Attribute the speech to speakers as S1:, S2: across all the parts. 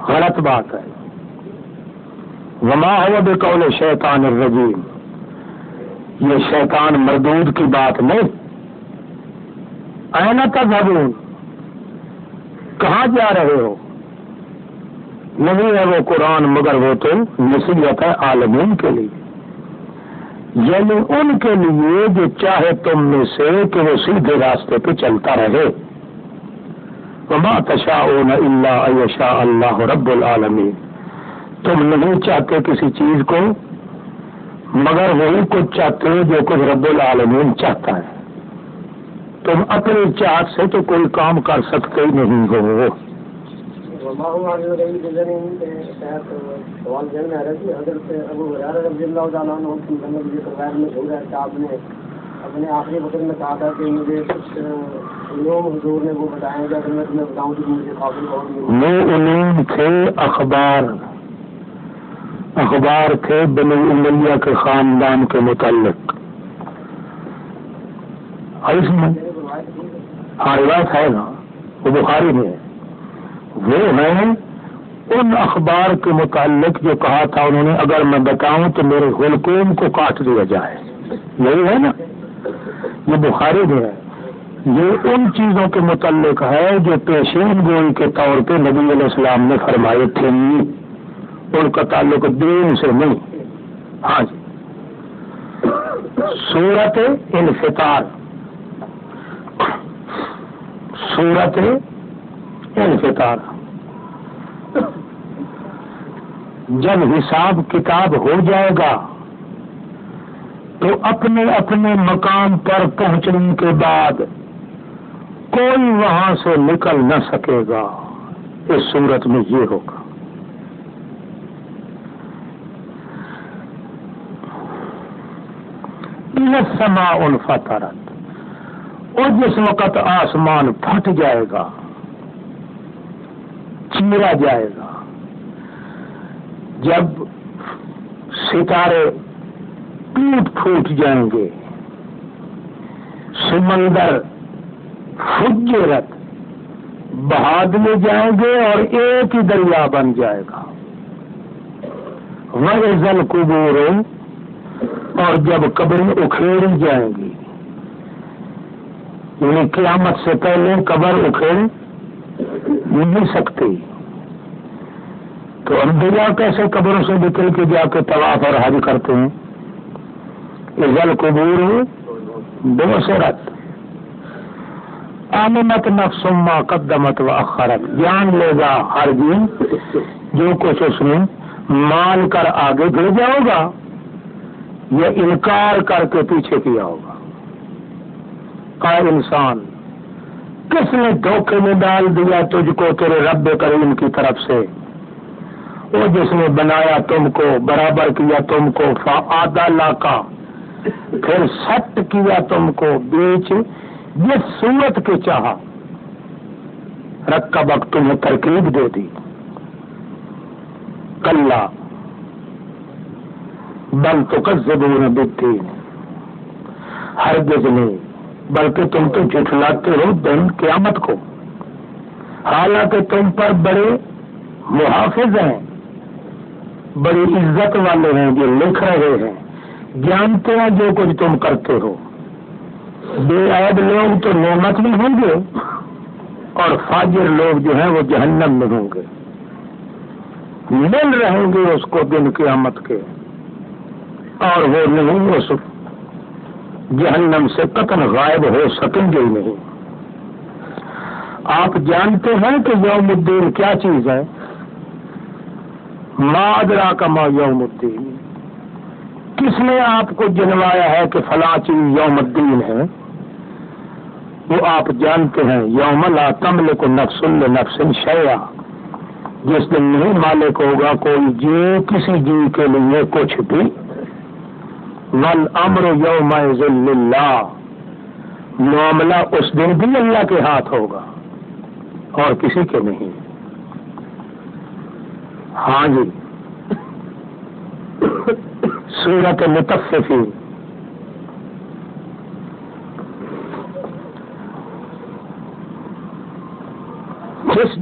S1: غلط بات ہے. وما هو بقول شیطان الرجیم، یہ شیطان مردود کی بات نہیں. این تذهبون، کہاں جا رہے ہو؟ نہیں ہے وہ قرآن مگر وہ تو نصیحت ہے عالمین کے لیے، یعنی ان کے لیے جو چاہے تم میں سے کہ وہ سیدھے راستے پہ چلتا رہے. وما تشاءون الا ان یشاء اللہ رب العالمین، تم نہیں چاہتے کسی چیز کو مگر وہی کچھ چاہتے ہو جو کچھ رب العالمین چاہتا ہے. تم اپنی چاہت سے تو کوئی کام کر سکتے ہی نہیں ہو.
S2: سوال ذہن میں آ رہا ہے کہ حضرت ابو ہریرہ رضی اللہ تعالیٰ عنہ کی روایت میں ہو رہا ہے کہ آپ نے اپنے آخری وقت میں کہا تھا کہ مجھے کچھ علوم حضور نے وہ بتائیں گے، اگر میں تمہیں بتاؤں تو مجھے قابل ہوگی.
S1: وہ علوم تھے اخبار تھے بنی امیہ کے خاندان کے متعلق. اس میں ہاں روایت ہے نا، وہ بخاری میں ہے. وہ ہیں ان اخبار کے متعلق جو کہا تھا انہوں نے اگر میں بتاؤں تو میرے حلقوم کو کاٹ دیا جائے. یہی ہے نا، یہ بخاری میں ہے. یہ ان چیزوں کے متعلق ہے جو پیشین گوئی کے طور پہ نبی علیہ السلام نے فرمائی تھی. ان کا تعلق دین سے نہیں. ہاں جی. سورت انفطار، سورت انفطار. جب حساب کتاب ہو جائے گا تو اپنے اپنے مقام پر پہنچنے کے بعد کوئی وہاں سے نکل نہ سکے گا. اس صورت میں یہ ہوگا. السماء انفطرت، اور جس وقت آسمان پھٹ جائے گا، چیرا جائے گا، جب ستارے ٹوٹ پھوٹ جائیں گے، سمندر فجرت بہا دیے جائیں گے اور ایک ہی دریا بن جائے گا. وَإِذَا الْقُبُورُ، اور جب قبریں اکھیڑی جائیں گی، یعنی قیامت سے پہلے قبر اکھیڑ نہیں سکتی، تو انبیاء کیسے قبروں سے نکل کے جا کے طواف اور حج کرتے ہیں؟ اذا القبور بصرت آمنت نفس ما قدمت واخرت، جان لے گا ہر دن جو کچھ اس نے مان کر آگے بھیجا ہوگا یا انکار کر کے پیچھے کیا ہوگا. کا انسان کس نے دھوکے میں ڈال دیا تجھ کو تیرے رب کریم کی طرف سے؟ وہ جس نے بنایا تم کو، برابر کیا تم کو، فعادلہ کا، پھر سٹ کیا تم کو بیچ جس صورت کے چاہا، رکبک تمہیں ترکیب دے دی. کلا بل تکذبون بالدین، ہرگز نہیں بلکہ تم تو جھٹلاتے ہو دن قیامت کو، حالانکہ تم پر بڑے محافظ ہیں، بڑی عزت والے ہیں جو لکھ رہے ہیں، جانتے ہیں جو کچھ تم کرتے ہو. بے عیب لوگ تو نعمت میں ہوں گے اور فاجر لوگ جو ہیں وہ جہنم میں ہوں گے. مل رہیں گے اس کو دن قیامت کے، اور وہ نہیں اس جہنم سے قطعاً غائب ہو سکیں گے ہی نہیں. آپ جانتے ہیں کہ یوم الدین کیا چیز ہے؟ ما ادراک ما یوم الدین، کس نے آپ کو جنوایا ہے کہ فلاں چیز یوم الدین ہے؟ وہ آپ جانتے ہیں، یوم لا تملک نفس لنفس شیئا، جس دن نہیں مالک ہوگا کوئی جی کسی جی کے لیے کچھ بھی. والامر یومئذ للہ، معاملہ اس دن بھی اللہ کے ہاتھ ہوگا اور کسی کے نہیں. ہاں جی. سورۃ المطففین،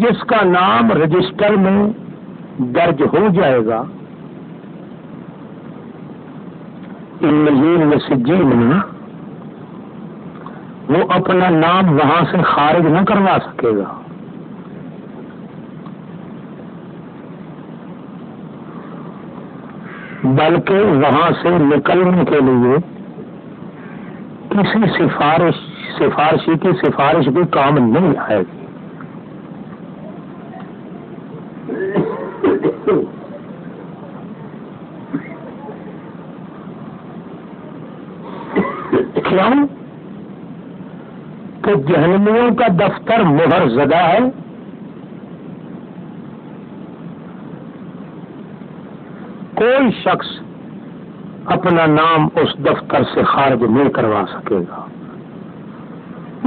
S1: جس کا نام رجسٹر میں درج ہو جائے گا میں سجین میں، وہ اپنا نام وہاں سے خارج نہ کروا سکے گا. بلکہ وہاں سے نکلنے کے لیے کسی سفارشی کی سفارش بھی کام نہیں آئے گی. کیوں کہ جہنمیوں کا دفتر مہر زدہ ہے. کوئی شخص اپنا نام اس دفتر سے خارج نہیں کروا سکے گا،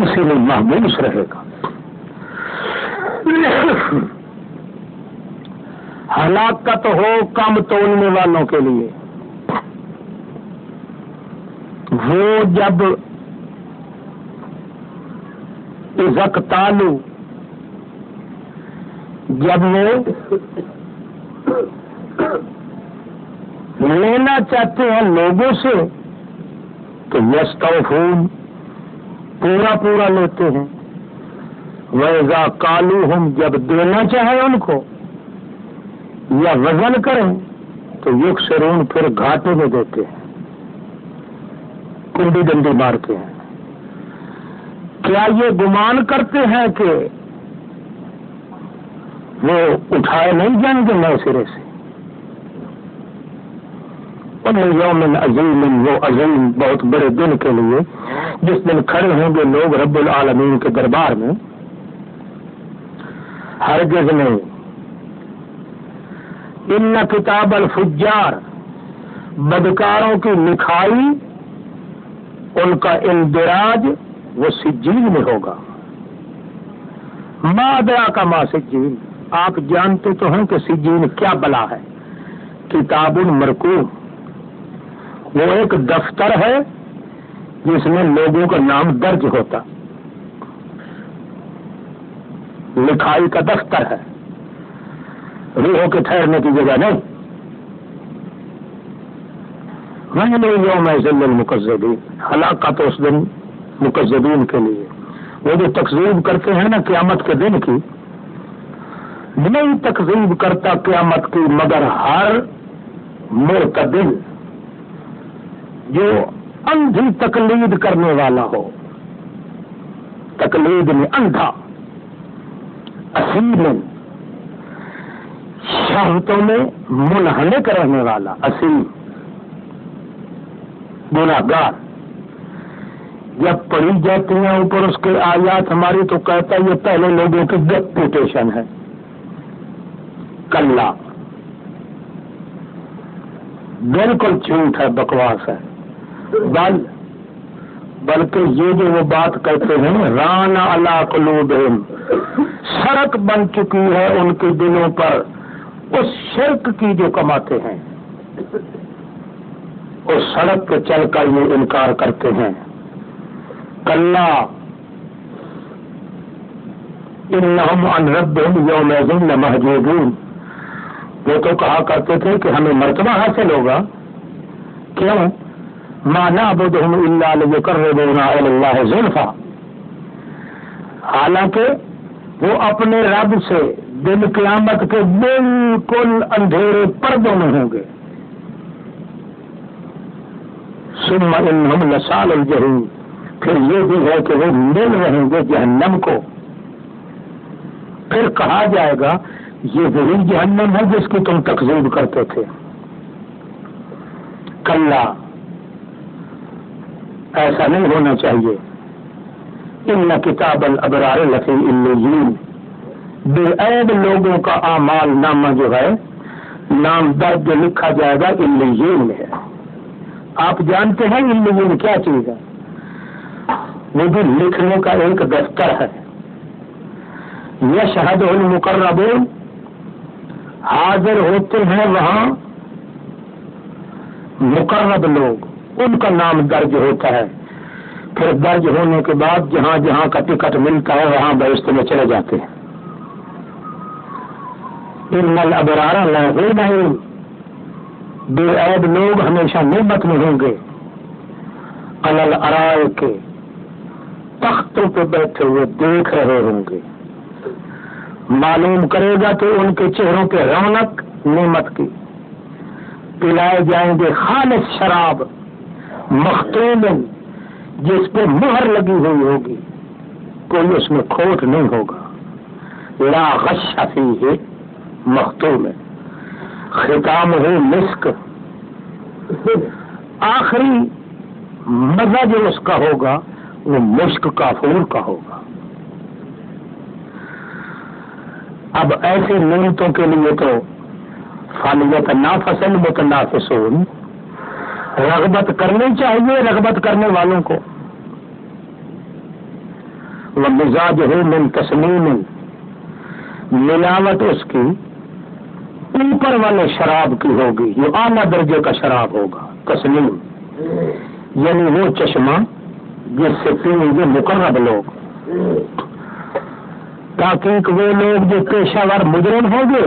S1: اسی لیے محبوس رہے گا. ہلاکت ہو کم تولنے والوں کے لیے. وہ جب عزق تالو، جب وہ لینا چاہتے ہیں لوگوں سے تو یستوفون پورا لیتے ہیں. وَإِذَا قَالُوهُمْ جب دینا چاہے ان کو یا وزن کریں تو یکسرون پھر گھاٹے میں دیتے ہیں، کنڈی ڈنڈی مارتے ہیں. کیا یہ گمان کرتے ہیں کہ وہ اٹھائے نہیں جائیں گے نئے سرے سے؟ یوم عظیم، وہ عظیم بہت بڑے دن کے لیے جس دن کھڑے ہوں گے لوگ رب العالمین کے دربار میں. ہرگز نہیں. ان کتاب الفجار، بدکاروں کی لکھائی، ان کا اندراج وہ سجین میں ہوگا. ما ادراک ما سجین، آپ جانتے تو ہیں کہ سجین کیا بلا ہے. کتاب مرقوم، وہ ایک دفتر ہے جس میں لوگوں کا نام درج ہوتا، لکھائی کا دفتر ہے، روحوں کے ٹھہرنے کی جگہ نہیں. یوم للمکذبین، ہلاکت اس دن مکذبین کے لیے. وہ جو تکذیب کرتے ہیں نا قیامت کے دن کی، نہیں تکذیب کرتا قیامت کی مگر ہر مرتدل جو اندھی تقلید کرنے والا ہو، تقلید میں اندھا، اصیل شہوتوں میں منہمک رہنے والا، اصیل گناہگار. جب پڑھی جاتی ہیں اوپر اس کے آیات ہماری تو کہتا ہے یہ پہلے لوگوں کی ڈیپوٹیشن ہے. کلا، بالکل جھوٹ ہے، بکواس ہے. بلکہ یہ جو وہ بات کہتے ہیں ران علی قلوبہم، سڑک بن چکی ہے ان کے دلوں پر اس شرک کی جو کماتے ہیں، اس سڑک پہ چل کر یہ انکار کرتے ہیں. کلا انہم عن ربہم یومئذ لمحجوبون، وہ تو کہا کرتے تھے کہ ہمیں مرتبہ حاصل ہوگا. کیوں؟ ما نعبدہم الا لیقربونا الی اللہ زلفی، حالانکہ وہ اپنے رب سے دن قیامت کے بالکل اندھیرے پردوں میں ہوں گے. ثم انہم لصال الجحیم، پھر یہ بھی ہے کہ وہ مل رہیں گے جہنم کو. پھر کہا جائے گا یہ وہی جہنم ہے جس کی تم تکذیب کرتے تھے. کلا، ایسا نہیں ہونا چاہیے. ان کتاب الابرار لفی علیین، بے عیب لوگوں کا اعمال نامہ جو ہے، نام درج جو لکھا جائے گا علیین میں ہے. آپ جانتے ہیں علیین کیا چیز ہے؟ وہ بھی لکھنے کا ایک دفتر ہے. یشہد المقربون، حاضر ہوتے ہیں وہاں مقرب لوگ، ان کا نام درج ہوتا ہے. پھر درج ہونے کے بعد جہاں جہاں کا ٹکٹ ملتا ہے وہاں بہشت میں چلے جاتے ہیں. ان الابرار لفی نعیم، بے عیب لوگ ہمیشہ نعمت میں ہوں گے، علی الارائک، تختوں پہ بیٹھے ہوئے دیکھ رہے ہوں گے۔ معلوم کرے گا کہ ان کے چہروں پہ رونق نعمت کی، پلائے جائیں گے خالص شراب، مختوم جس پہ مہر لگی ہوئی ہوگی، کوئی اس میں کھوٹ نہیں ہوگا، لا غش فیہ مختوم، ختامہ مسک، آخری مزہ جو اس کا ہوگا وہ مشک کافور کا ہوگا۔ اب ایسے نعمتوں کے لیے تو فلیتنافس المتنافسون، رغبت کرنی چاہیے رغبت کرنے والوں کو۔ ومزاجہ من تسنیم، ملاوٹ اس کی اوپر والے شراب کی ہوگی، یہ اعلیٰ درجے کا شراب ہوگا۔ تسنیم یعنی وہ چشمہ جس سے پیئیں گے مقرب لوگ، تاکہ وہ لوگ جو پیشہ ور مجرم ہوں گے،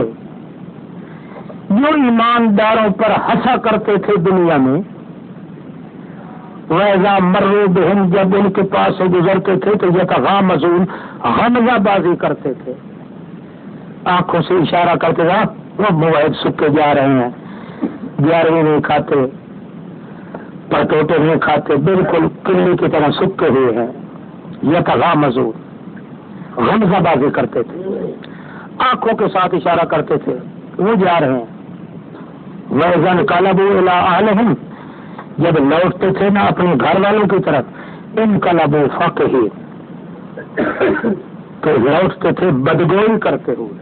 S1: جو ایمانداروں پر ہنسا کرتے تھے دنیا میں، وَإِذَا مَرُّوا بِهِمْ، جب ان کے پاس سے گزرتے تھے تو یتغامزون، غمزہ بازی کرتے تھے، آنکھوں سے اشارہ کرتے تھے وہ موعد سکے جا رہے ہیں، 11ویں نہیں کھاتے، پٹوٹے نہیں کھاتے، بالکل کلی کی طرح سکے ہوئے ہیں۔ یتغامزون، غمزہ بازی کرتے تھے، آنکھوں کے ساتھ اشارہ کرتے تھے وہ جا رہے ہیں۔ وَإِذَا انقلبوا إِلَىٰ أَهْلِهِمْ، جب لوٹتے تھے نا اپنے گھر والوں کی طرف، انقلبوا فَقِهِينَ، تو لوٹتے تھے بدگوئی کرتے ہوئے،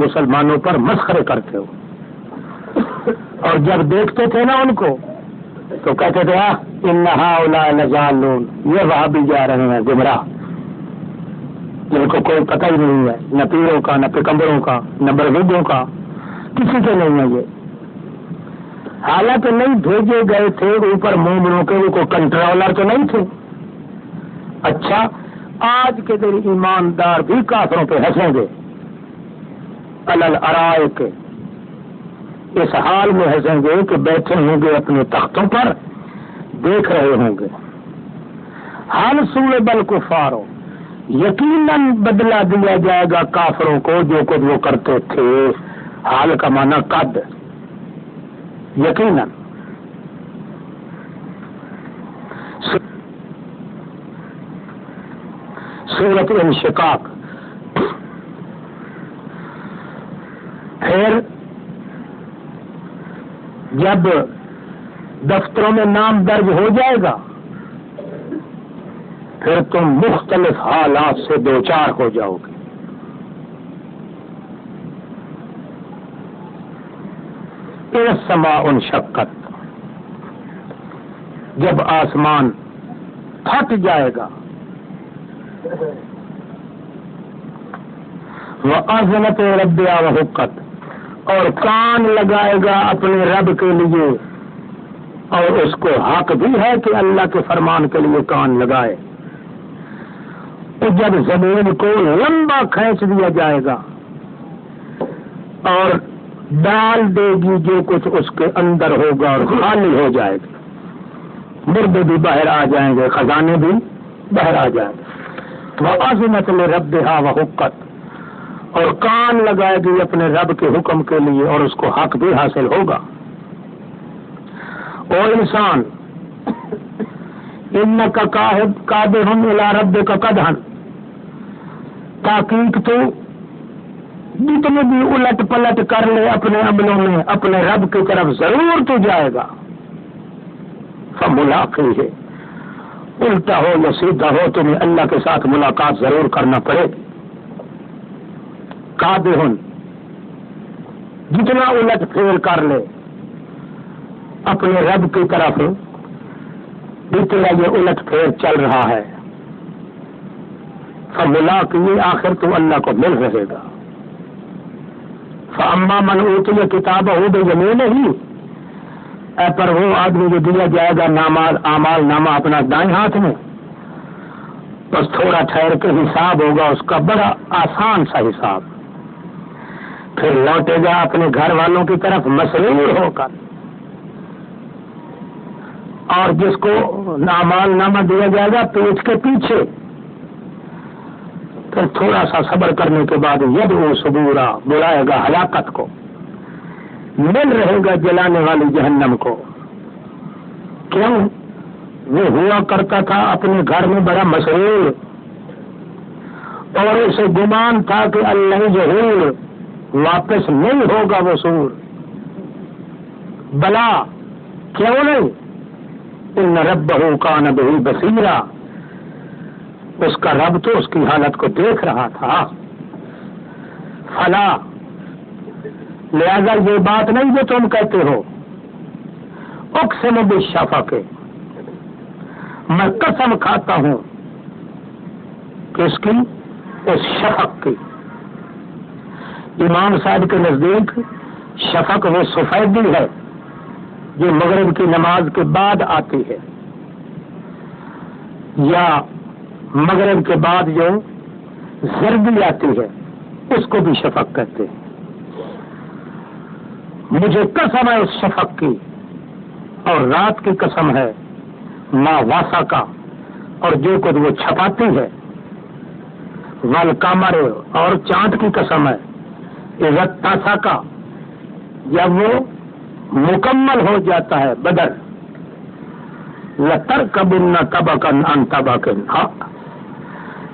S1: مسلمانوں پر مسخرے کرتے ہوئے، اور جب دیکھتے تھے نا ان کو تو کہتے تھے ان ہؤلاء لضالون، یہ وہاں بھی جا رہے ہیں گمراہ، جن کو کوئی پتہ ہی نہیں ہے، نہ پیروں کا، نہ پیغمبروں کا، نہ بزرگوں کا، کسی کے نہیں ہے یہ۔ حالانکہ نہیں بھیجے گئے تھے اوپر مومنوں کے، وہ کوئی کنٹرولر تو نہیں تھے۔ اچھا آج کے دن ایماندار بھی کافروں پہ ہنسیں گے، علی الارائک، اس حال میں ہنسیں گے کہ بیٹھے ہوں گے اپنے تختوں پر، دیکھ رہے ہوں گے۔ حال صلب الکفار، یقیناً بدلہ دیا جائے گا کافروں کو جو کچھ وہ کرتے تھے۔ حال کا معنی قد، یقیناً۔ سورۃ انشقاق۔ پھر جب دفتروں میں نام درج ہو جائے گا پھر تم مختلف حالات سے دوچار ہو جاؤ گے۔ السماء انشقت، جب آسمان پھٹ جائے گا، وَأَذِنَتْ لِرَبِّهَا وَحُقَّتْ، اور کان لگائے گا اپنے رب کے لیے، اور اس کو حق بھی ہے کہ اللہ کے فرمان کے لیے کان لگائے۔ تو جب زمین کو لمبا کھینچ دیا جائے گا اور ڈال دے گی جو کچھ اس کے اندر ہوگا اور خالی ہو جائے گی، مردے بھی باہر آ جائیں گے، خزانے بھی باہر آ جائیں گے۔ وَأَذِنَتْ لِرَبِّهَا وَحُقَّتْ، اور کان لگائے گی اپنے رب کے حکم کے لیے اور اس کو حق بھی حاصل ہوگا۔ اور انسان، اِنَّكَ كَادِحٌ إِلَىٰ رَبِّكَ كَدْحًا، تحقیق تو جتنے بھی الٹ پلٹ کر لے اپنے عملوں میں اپنے رب کی طرف ضرور تو جائے گا۔ فَمُلَاقِيهِ، الٹا ہو یا سیدھا ہو تمہیں اللہ کے ساتھ ملاقات ضرور کرنا پڑے۔ قادحن، جتنا الٹ پھیر کر لے اپنے رب کی طرف، اتنا یہ الٹ پھیر چل رہا ہے۔ فملاقیہ، آخر تو اللہ کو مل رہے گا۔ فاما من اوتی کتابہ بیمینہ، پر وہ آدمی جو دیا جائے گا اعمال نامہ اپنا دائیں ہاتھ میں، بس تھوڑا ٹھہر کے حساب ہوگا اس کا، بڑا آسان سا حساب۔ پھر لوٹے گا اپنے گھر والوں کی طرف مسرور ہو کر، اور جس کو اعمال نامہ دیا جائے گا پیٹھ کے پیچھے، پھر تھوڑا سا صبر کرنے کے بعد یدعو ثبورا، بلائے گا ہلاکت کو، مل رہے گا جلانے والی جہنم کو۔ کیوں؟ وہ ہوا کرتا تھا اپنے گھر میں بڑا مسرور، اور اسے گمان تھا کہ اللہ ظہور، واپس نہیں ہوگا وہ سور۔ بلا کیوں نہیں؟ ان ربہ کان بہ بصیرا، اس کا رب تو اس کی حالت کو دیکھ رہا تھا۔ فلا، لہذا یہ بات نہیں جو تم کہتے ہو، اقسم بالشفق، میں قسم کھاتا ہوں کس کی؟ اس شفق کی۔ امام صاحب کے نزدیک شفق وہ سفیدی ہے جو مغرب کی نماز کے بعد آتی ہے، یا مغرب کے بعد جو زردی آتی ہے اس کو بھی شفق کہتے ہیں۔ مجھے قسم ہے اس شفق کی، اور رات کی قسم ہے ما واسا کا، اور جو کچھ وہ چھپاتی ہے، والقمر، اور چاند کی قسم ہے اذا تاسا کا، جب وہ مکمل ہو جاتا ہے بدر، لترکبن طبقا عن طبق،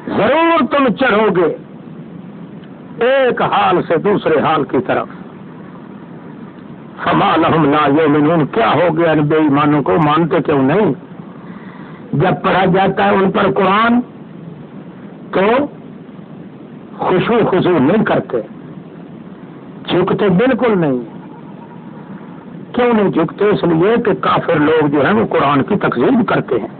S1: ضرور تم چڑھو گے ایک حال سے دوسرے حال کی طرف۔ فما لهم لا یؤمنون، کیا ہو گیا ان بے ایمانوں کو، مانتے کیوں نہیں؟ جب پڑھا جاتا ہے ان پر قرآن تو خشوع خضوع نہیں کرتے، جھکتے بالکل نہیں۔ کیوں نہیں جھکتے؟ اس لیے کہ کافر لوگ جو ہیں وہ قرآن کی تکذیب کرتے ہیں۔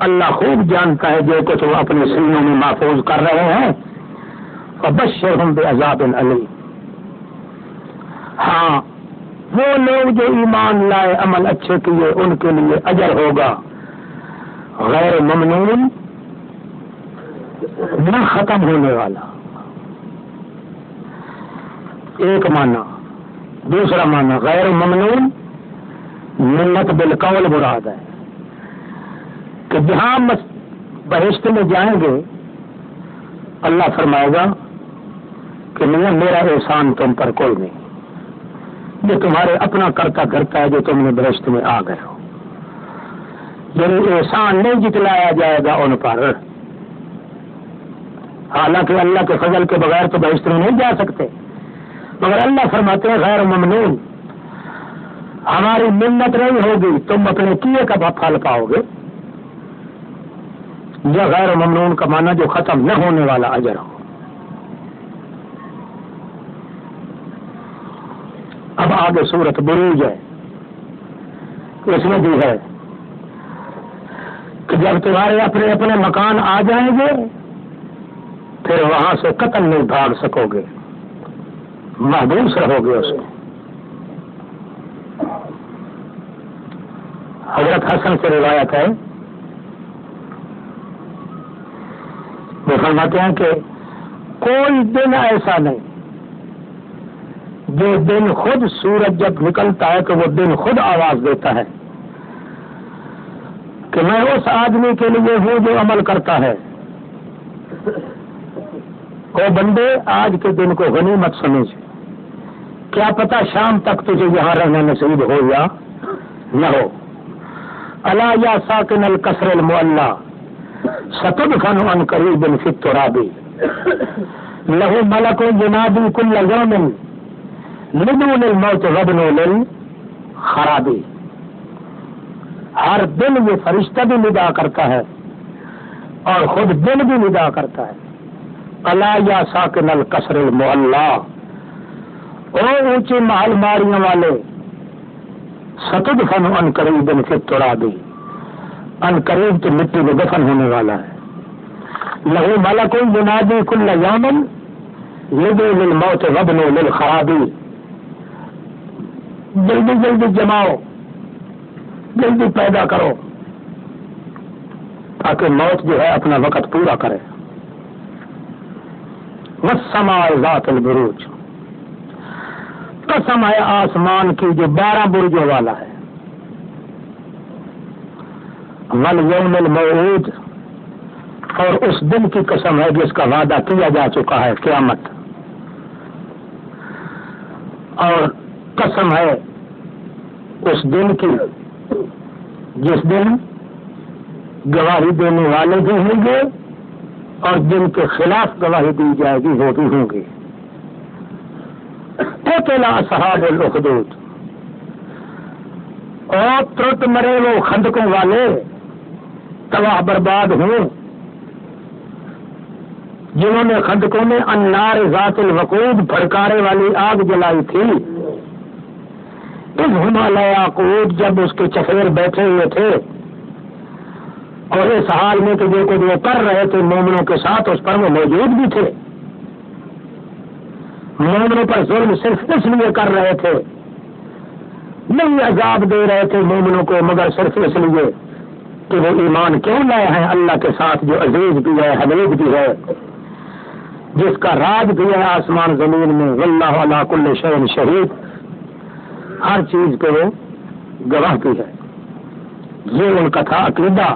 S1: اللہ خوب جانتا ہے جو کچھ وہ اپنے سینوں میں محفوظ کر رہے ہیں۔ فبشرہم بعذاب علیم، ہاں وہ لوگ جو ایمان لائے، عمل اچھے کیے، ان کے لیے اجر ہوگا غیر ممنون، نہ ختم ہونے والا۔ ایک معنی۔ دوسرا معنی غیر ممنون، منت بالقول مراد ہے کہ جہاں بہشت میں جائیں گے اللہ فرمائے گا کہ نہیں، میرا احسان تم پر کوئی نہیں، یہ تمہارے اپنا کرتا کرتا ہے جو تم نے بہشت میں آ گئے ہو، یعنی احسان نہیں جتلایا جائے گا ان پر۔ حالانکہ اللہ کے فضل کے بغیر تو بہشت میں نہیں جا سکتے، مگر اللہ فرماتے ہیں غیر ممنون، ہماری منت نہیں ہوگی، تم اپنے کیے کا پھل پاؤ گے۔ یا غیر ممنون کا معنی جو ختم نہ ہونے والا اجر ہو۔ اب آگے سورت بروج ہے، اس میں بھی ہے کہ جب تمہارے اپنے اپنے مکان آ جائیں گے پھر وہاں سے قتل نہیں بھاگ سکو گے، محبوس رہو گے اس میں۔ حضرت حسن سے روایت ہے، وہ فرماتے ہیں کہ کوئی دن ایسا نہیں جو دن خود سورج جب نکلتا ہے تو وہ دن خود آواز دیتا ہے کہ میں اس آدمی کے لیے ہوں جو عمل کرتا ہے، او بندے آج کے دن کو غنیمت سمجھ، کیا پتا شام تک تجھے یہاں رہنا نصیب ہو یا نہ ہو۔ الا یا ساکن القصر المعلی ستدفن عن قریب فی التراب، لہ ملک ینادی کل یوم لدون الموت غبن للخراب، ہر دن یہ فرشتہ بھی ندا کرتا ہے اور خود دن بھی ندا کرتا ہے۔ الا یا ساکن القصر المعلی، او اونچی محل ماریاں والے، ستدفن عن قریب فی التراب، ان قریب تو مٹی میں دفن ہونے والا ہے۔ لہو ملک ینادی کل یوم لدون الموت غبن للخراب، جلدی جلدی جماؤ، جلدی پیدا کرو تاکہ موت جو ہے اپنا وقت پورا کرے۔ والسماء ذات البروج، قسم ہے آسمان کی جو 12 برجوں والا ہے، والیوم الموعود، اور اس دن کی قسم ہے جس کا وعدہ کیا جا چکا ہے، قیامت، اور قسم ہے اس دن کی جس دن گواہی دینے والے بھی ہوں گے اور جن کے خلاف گواہی دی جائے گی وہ بھی ہوں گے۔ قتل اصحاب الاخدود، اور ترٹ مرے وہ خندقوں والے، تباہ برباد ہوں جنہوں نے خندقوں میں النار ذات الوقود، بھڑکارے والی آگ جلائی تھی، اس ہمالیہ قود، جب اس کے چفیر بیٹھے ہوئے تھے اور اس حال میں کہ جو کچھ وہ کر رہے تھے مومنوں کے ساتھ اس پر وہ موجود بھی تھے، مومنوں پر ظلم صرف اس لیے کر رہے تھے، نہیں عذاب دے رہے تھے مومنوں کو مگر صرف اس لیے کہ وہ ایمان کیوں لائے ہیں اللہ کے ساتھ جو عزیز بھی ہے، حمید بھی ہے، جس کا راج بھی ہے آسمان زمین میں، واللہ علی کل شیء شہید، ہر چیز پہ وہ گواہ بھی ہے۔ یہ ان کا تھا عقیدہ۔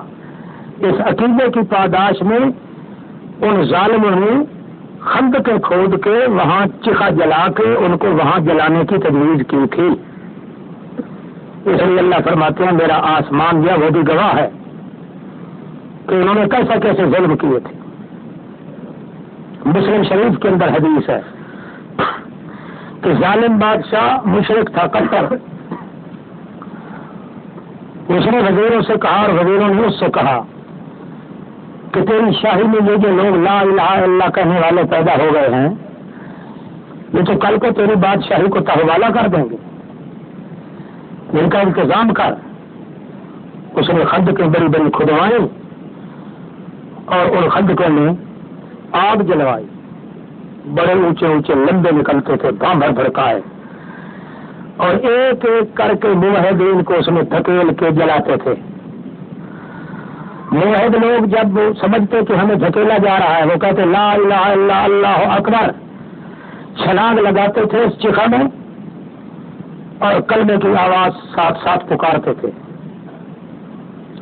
S1: اس عقیدے کی پاداش میں ان ظالموں نے خندقیں کھود کے وہاں چیخا جلا کے ان کو وہاں جلانے کی تجویز کی تھی۔ اس لیے اللہ فرماتے ہیں میرا آسمان جو وہ بھی گواہ ہے کہ انہوں نے کیسے کیسے ظلم کیے تھے۔ مسلم شریف کے اندر حدیث ہے کہ ظالم بادشاہ مشرک تھا کفر، اس نے وزیروں سے کہا اور وزیروں نے اس سے کہا کہ تیری شاہی میں یہ جو لوگ لا الہ الا اللہ کہنے والے پیدا ہو گئے ہیں یہ تو کل کو تیری بادشاہی کو تحوالہ کر دیں گے، ان کا انتظام کر۔ اس نے خندقیں بڑی بڑی کھدوائیں اور ان خندقوں میں آگ جلوائی، بڑے اونچے اونچے لمبے نکلتے تھے، بھر بھڑکائے، اور ایک ایک کر کے موحدین کو اس میں دھکیل کے جلاتے تھے۔ موحد لوگ جب سمجھتے کہ ہمیں دھکیلا جا رہا ہے وہ کہتے لا الہ الا اللہ اکبر، چھلانگ لگاتے تھے اس چیخا میں اور کلمے کی آواز ساتھ ساتھ پکارتے تھے۔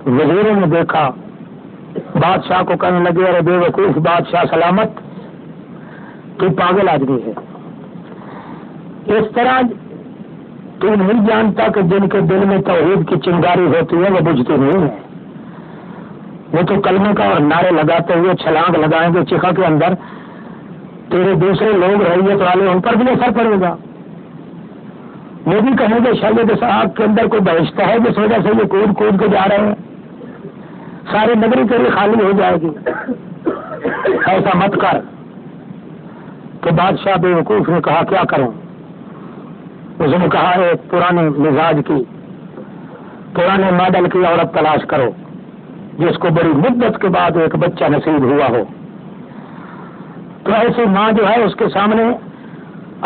S1: وزیروں نے دیکھا، بادشاہ کو کہنے لگے ارے بے وقوف بادشاہ سلامت، تو پاگل آدمی ہے، اس طرح تو نہیں جانتا کہ جن کے دل میں توحید کی چنگاری ہوتی ہے وہ بجھتی نہیں ہے، وہ تو کلمے کا اور نعرے لگاتے ہوئے چھلانگ لگائیں گے چیخا کے اندر، تیرے دوسرے لوگ رعیت والے ان پر بھی اثر پڑے گا، وہ بھی کہیں گے شاید اس آگ کے اندر کوئی بہشتہ ہے جس وجہ سے یہ کود کود کے جا رہے ہیں، ساری نگری کے لیے خالی ہو جائے گی، ایسا مت کر۔ تو بادشاہ بے وقوف نے کہا کیا کروں؟ اس نے کہا ایک پرانے مزاج کی، پرانے ماڈل کی عورت تلاش کرو جس کو بڑی مدت کے بعد ایک بچہ نصیب ہوا ہو۔ تو ایسی ماں جو ہے اس کے سامنے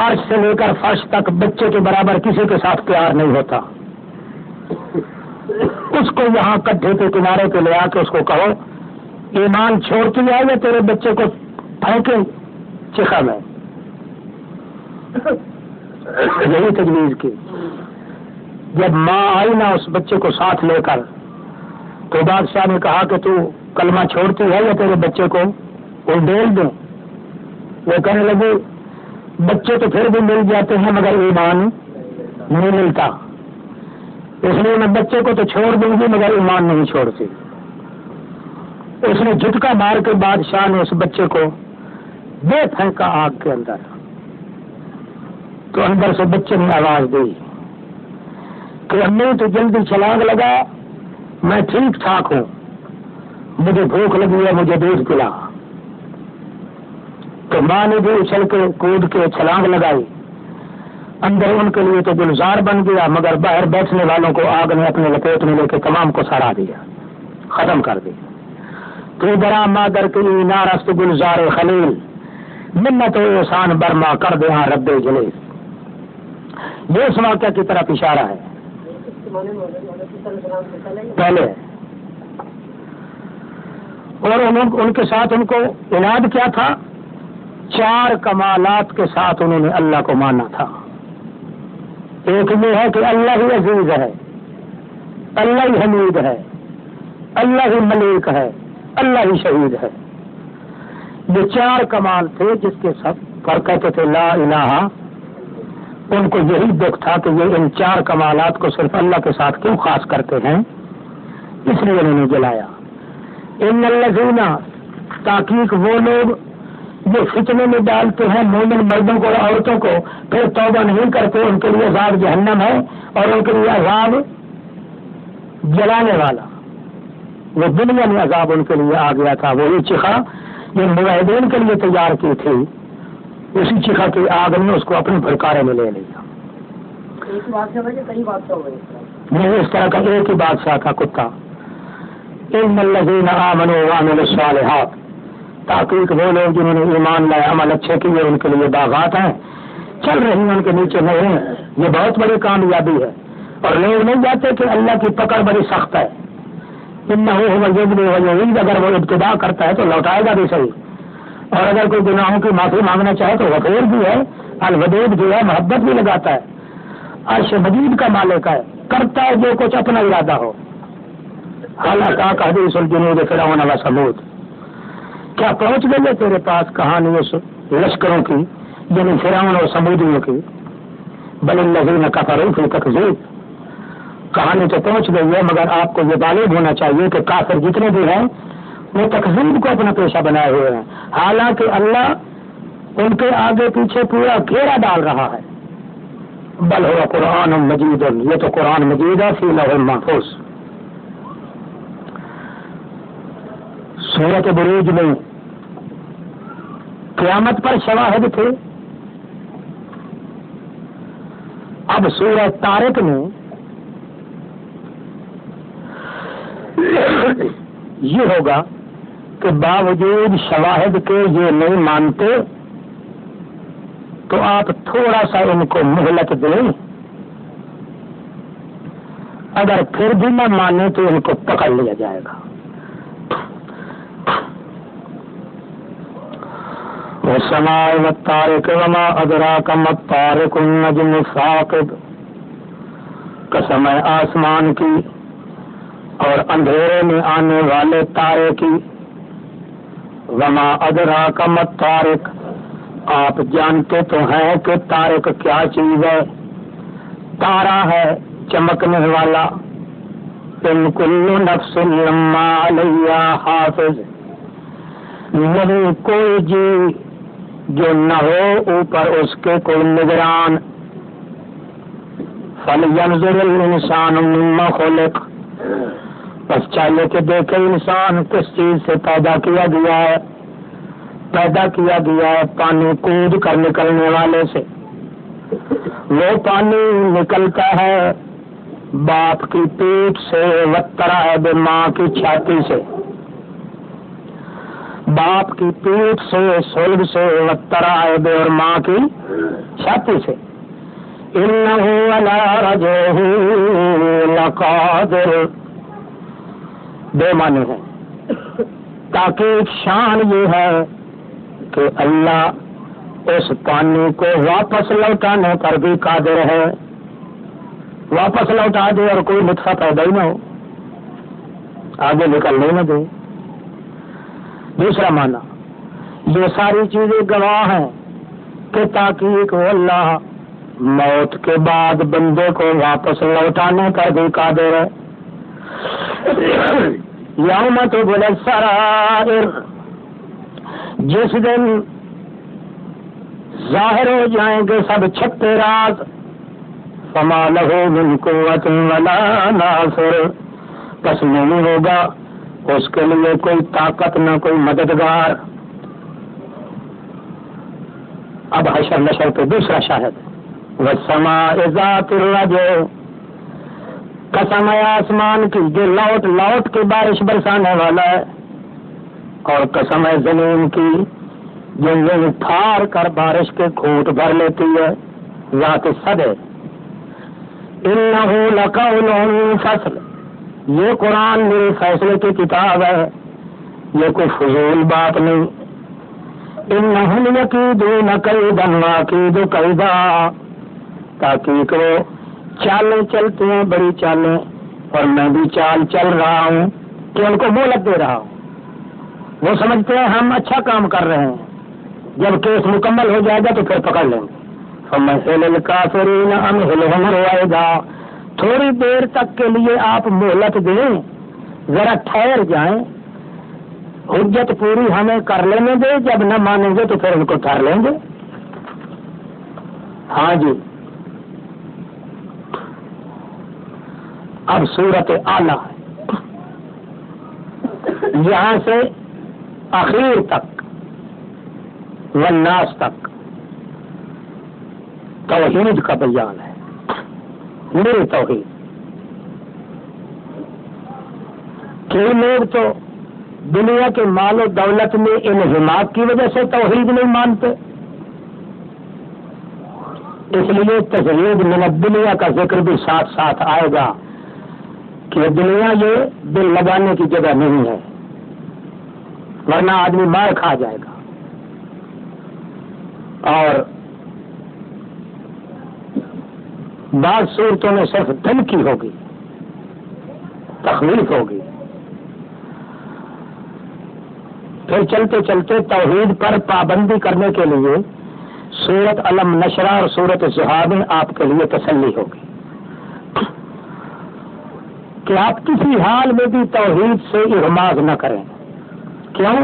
S1: عرش سے لے کر فرش تک بچے کے برابر کسی کے ساتھ پیار نہیں ہوتا، اس کو یہاں کٹھے کے کنارے پہ لے آ کے اس کو کہو ایمان چھوڑتی ہے یا تیرے بچے کو پھینکے چیخا میں، یہی تجویز کی۔ جب ماں آئی نا اس بچے کو ساتھ لے کر تو بادشاہ نے کہا کہ تو کلمہ چھوڑتی ہے یا تیرے بچے کو ڈیل دوں؟ وہ کہنے لگے بچے تو پھر بھی مل جاتے ہیں مگر ایمان نہیں ملتا، اس لیے میں بچے کو تو چھوڑ دوں گی مگر ایمان نہیں چھوڑتی۔ اس نے جھٹکا مار کے بادشاہ نے اس بچے کو دے پھینکا آگ کے اندر، تو اندر سے بچے نے آواز دی کہ امی تو جلدی چھلانگ لگا، میں ٹھیک ٹھاک ہوں، مجھے بھوک لگی ہے، مجھے دودھ پلا۔ تو ماں نے بھی اچھل کے کود کے چھلانگ لگائی، اندر ان کے لیے تو گلزار بن گیا مگر باہر بیٹھنے والوں کو آگ نے اپنے لپیٹ میں لے کے تمام کو سڑا دیا، ختم کر دیا۔ تو درا مادر کی نارست گلزار خلیل، منت و احسان برما کر دے ہاں رب جلیل۔ یہ اس واقعہ کی طرف اشارہ ہے پہلے، اور ان کے ساتھ ان کو عناد کیا تھا 4 کمالات کے ساتھ انہوں نے اللہ کو مانا تھا. ایک یہ ہے کہ اللہ ہی عزیز ہے، اللہ ہی حمید ہے، اللہ ہی ملک ہے، اللہ ہی شہید ہے. یہ 4 کمال تھے جس کے سب پر کہتے تھے لا الہ. ان کو یہی دکھ تھا کہ یہ ان 4 کمالات کو صرف اللہ کے ساتھ کیوں خاص کرتے ہیں، اس لیے انہوں نے جلایا. ان الذین، تحقیق وہ لوگ جو فتنے میں ڈالتے ہیں مومن مردوں کو اور عورتوں کو، پھر توبہ نہیں کرتے، ان کے لیے عذاب جہنم ہے اور ان کے لیے عذاب جلانے والا. وہ دنیا میں عذاب ان کے لیے آ گیا تھا. وہی چیخا جو موحدین کے لیے تیار کی تھی، اسی چیخا کی آگ نے اس کو اپنے پھڑکارے میں لے لیا.
S2: ایک بادشاہ تھا کہ کئی بادشاہ ہوئے؟
S1: نہیں، اس طرح کا ایک ہی بادشاہ تھا کتا. ان الذین آمنوا وعملوا الصالحات، تحقیق وہ لوگ جنہوں نے ایمان لائے، عمل اچھے کیے، ان کے لیے باغات ہیں، چل رہی ہیں ان کے نیچے نہیں. یہ بہت بڑی کامیابی ہے. اور لوگ نہیں جاتے کہ اللہ کی پکڑ بڑی سخت ہے. انہ هو یبدئ ویعید، اگر وہ ابتدا کرتا ہے تو لوٹائے گا بھی صحیح، اور اگر کوئی گناہوں کی معافی مانگنا چاہے تو غفور بھی ہے، الودود بھی ہے، محبت بھی لگاتا ہے، عرش مجید کا مالک ہے، کرتا ہے جو کچھ اپنا ارادہ ہو. حالانکہ حدیث الجنود فرعون و ثمود، کیا پہنچ گئی ہے تیرے پاس کہانی اس لشکروں کی، یعنی فرعون اور سمودیوں کی؟ بل الذین کفروا فی تکذیب، کہانی تو پہنچ گئی ہے، مگر آپ کو یہ بالغ ہونا چاہیے کہ کافر جتنے بھی ہیں وہ تکذیب کو اپنا پیشہ بنائے ہوئے ہیں، حالانکہ اللہ ان کے آگے پیچھے پورا گھیرا ڈال رہا ہے. بل ہوا قرآن مجید، یہ تو قرآن مجید ہے، فی لوح محفوظ. سورۃ بروج میں قیامت پر شواہد تھے. اب سورۃ طارق میں یہ ہوگا کہ باوجود شواہد کے یہ نہیں مانتے تو آپ تھوڑا سا ان کو مہلت دیں، اگر پھر بھی نہ مانے تو ان کو پکڑ لیا جائے گا. والسماء والطارق وما أدراك ما الطارق النجم الثاقب، قسم ہے آسمان کی اور اندھیرے میں آنے والے تارے کی. وما أدراك ما الطارق، آپ جانتے تو ہیں کہ طارق کیا چیز ہے؟ تارا ہے چمکنے والا. ان كل نفس لما علیہا حافظ، نہیں کوئی جی جو نہ ہو اوپر اس کے کوئی نگران. فَلْيَنْظُرِ الْإِنسَانُ مِمَّا خُلِقَ، بس چاہیے کہ دیکھے انسان کس چیز سے پیدا کیا گیا ہے. پیدا کیا گیا ہے پانی کود کر نکلنے والے سے. وہ پانی نکلتا ہے باپ کی پیٹ سے، وَالتَّرَائِبِ ماں کی چھاتی سے، باپ کی پیٹ سے، صلب سے، وَالتَّرَائِبِ اور ماں کی چھاتی سے. إِنَّهُ عَلَىٰ رَجْعِهِ لَقَادِرٌ، بے معنی ہے. تاکہ شان یہ ہے کہ اللہ اس پانی کو واپس لوٹانے پر بھی قادر ہے. واپس لوٹا دے اور کوئی نطفہ پیدا ہی نہ ہو، آگے نکلنے نہ دے. دوسرا معنی، یہ ساری چیزیں گواہ ہیں کہ تاکہ وہ اللہ موت کے بعد بندے کو واپس لوٹانے پر بھی قادر ہے. یوم تبلی السرائر، جس دن ظاہر ہو جائیں گے سب چھپے راز. فما لہ من قوت ولا ناصر، پس نہیں ہوگا اس کے لیے کوئی طاقت نہ کوئی مددگار. اب حشر نشر پہ دوسرا شاہد، والسماء ذات الرجع، قسم ہے آسمان کی جو لوٹ لوٹ کے بارش برسانے والا ہے، اور قسم ہے زمین کی جو یہ پھاڑ کر بارش کے کھوٹ بھر لیتی ہے، ذات صد ہے. انہ لقول فصل، یہ قرآن میرے فیصلے کی کتاب ہے، یہ کوئی فضول بات نہیں. انہم یکیدون کیدا واکید کیدا، تحقیق وہ چالیں چلتے ہیں بڑی چالیں، اور میں بھی چال چل رہا ہوں کہ ان کو مہلت دے رہا ہوں. وہ سمجھتے ہیں ہم اچھا کام کر رہے ہیں، جب کیس مکمل ہو جائے گا تو پھر پکڑ لیں گے. فمثل الکافرین امثلہم رویدا، تھوڑی دیر تک کے لیے آپ مہلت دیں، ذرا ٹھہر جائیں، حجت پوری ہمیں کر لینے دے، جب نہ مانیں گے تو پھر ان کو ٹھہر لیں گے. ہاں جی. اب صورت اعلیٰ یہاں سے اخیر تک والناس تک توحید کا بیان ہے. میرے توحید کئی لوگ تو دنیا کے مال و دولت میں انہماک کی وجہ سے توحید نہیں مانتے، اس لیے تزہید من الدنیا کا ذکر بھی ساتھ ساتھ آئے گا کہ دنیا یہ دل لگانے کی جگہ نہیں ہے، ورنہ آدمی مار کھا جائے گا. اور بعض صورتوں میں صرف دھمکی ہوگی، تخویف ہوگی. پھر چلتے چلتے توحید پر پابندی کرنے کے لیے سورت علم نشرہ اور سورت زحا میں آپ کے لیے تسلی ہوگی کہ آپ کسی حال میں بھی توحید سے اغماض نہ کریں. کیوں؟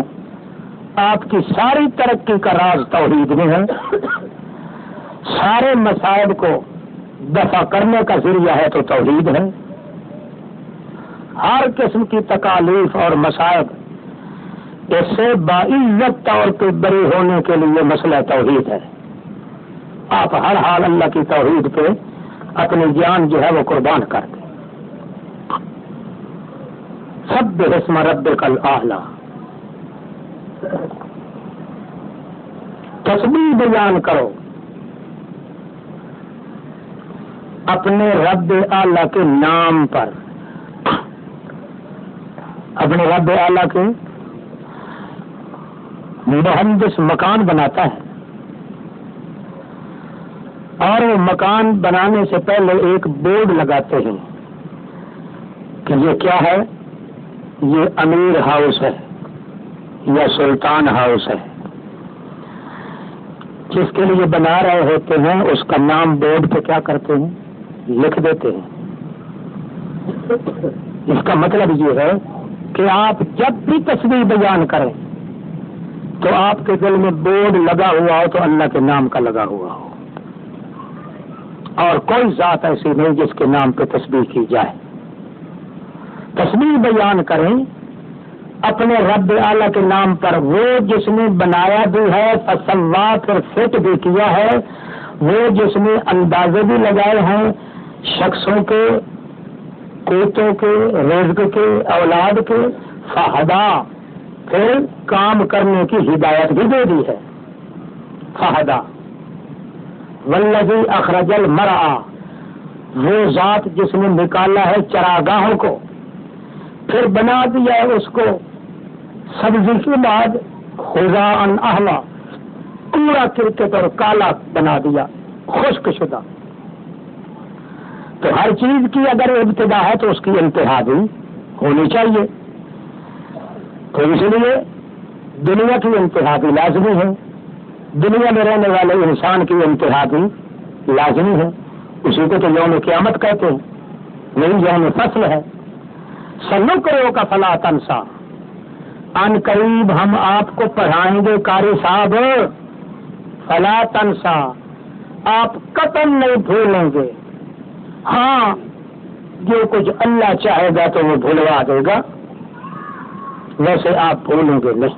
S1: آپ کی ساری ترقی کا راز توحید میں ہے، سارے مصائب کو دفع کرنے کا ذریعہ ہے تو توحید ہے. ہر قسم کی تکالیف اور مصائب اس سے باعزت طور پہ بری ہونے کے لیے مسئلہ توحید ہے. آپ ہر حال اللہ کی توحید پہ اپنی جان جو ہے وہ قربان کر دیں. سبح اسم ربک الاعلی، تسبیح بیان کرو اپنے رب اعلی کے نام پر. اپنے رب اعلی کے مہندس مکان بناتا ہے، اور وہ مکان بنانے سے پہلے ایک بورڈ لگاتے ہیں کہ یہ کیا ہے، یہ امیر ہاؤس ہے یا سلطان ہاؤس ہے. جس کے لیے بنا رہے ہوتے ہیں اس کا نام بورڈ پہ کیا کرتے ہیں، لکھ دیتے ہیں. اس کا مطلب یہ ہے کہ آپ جب بھی تسبیح بیان کریں تو آپ کے دل میں بورڈ لگا ہوا ہو تو اللہ کے نام کا لگا ہوا ہو، اور کوئی ذات ایسی نہیں جس کے نام پہ تسبیح کی جائے. تسبیح بیان کریں اپنے رب اعلیٰ کے نام پر، وہ جس نے بنایا بھی ہے، فسوا پھر فٹ بھی کیا ہے، وہ جس نے اندازے بھی لگائے ہیں شخصوں کے، کوتوں کے، رزق کے، اولاد کے، فہدا پھر کام کرنے کی ہدایت بھی دے دی ہے. فہدا والذی اخرج المرعى، وہ ذات جس نے نکالا ہے چراگاہوں کو، پھر بنا دیا ہے اس کو سبزی کے بعد خضاعا احوا، پورا کرکٹ اور کالا بنا دیا، خشک شدہ. تو ہر چیز کی اگر ابتدا ہے تو اس کی انتہا بھی ہونی چاہیے. تو اس لیے دنیا کی انتہا بھی لازمی ہے، دنیا میں رہنے والے انسان کی انتہا بھی لازمی ہے. اسی کو تو یوم قیامت کہتے ہیں، نہیں یوم فصل ہے. سنقرئک کا فلا تنسا، ان قریب ہم آپ کو پڑھائیں گے قاری صاحب، فلا تنسا، آپ قطعاً نہیں بھولیں گے. ہاں جو کچھ اللہ چاہے گا تو وہ بھولوا دے گا، ویسے آپ بھولیں گے نہیں.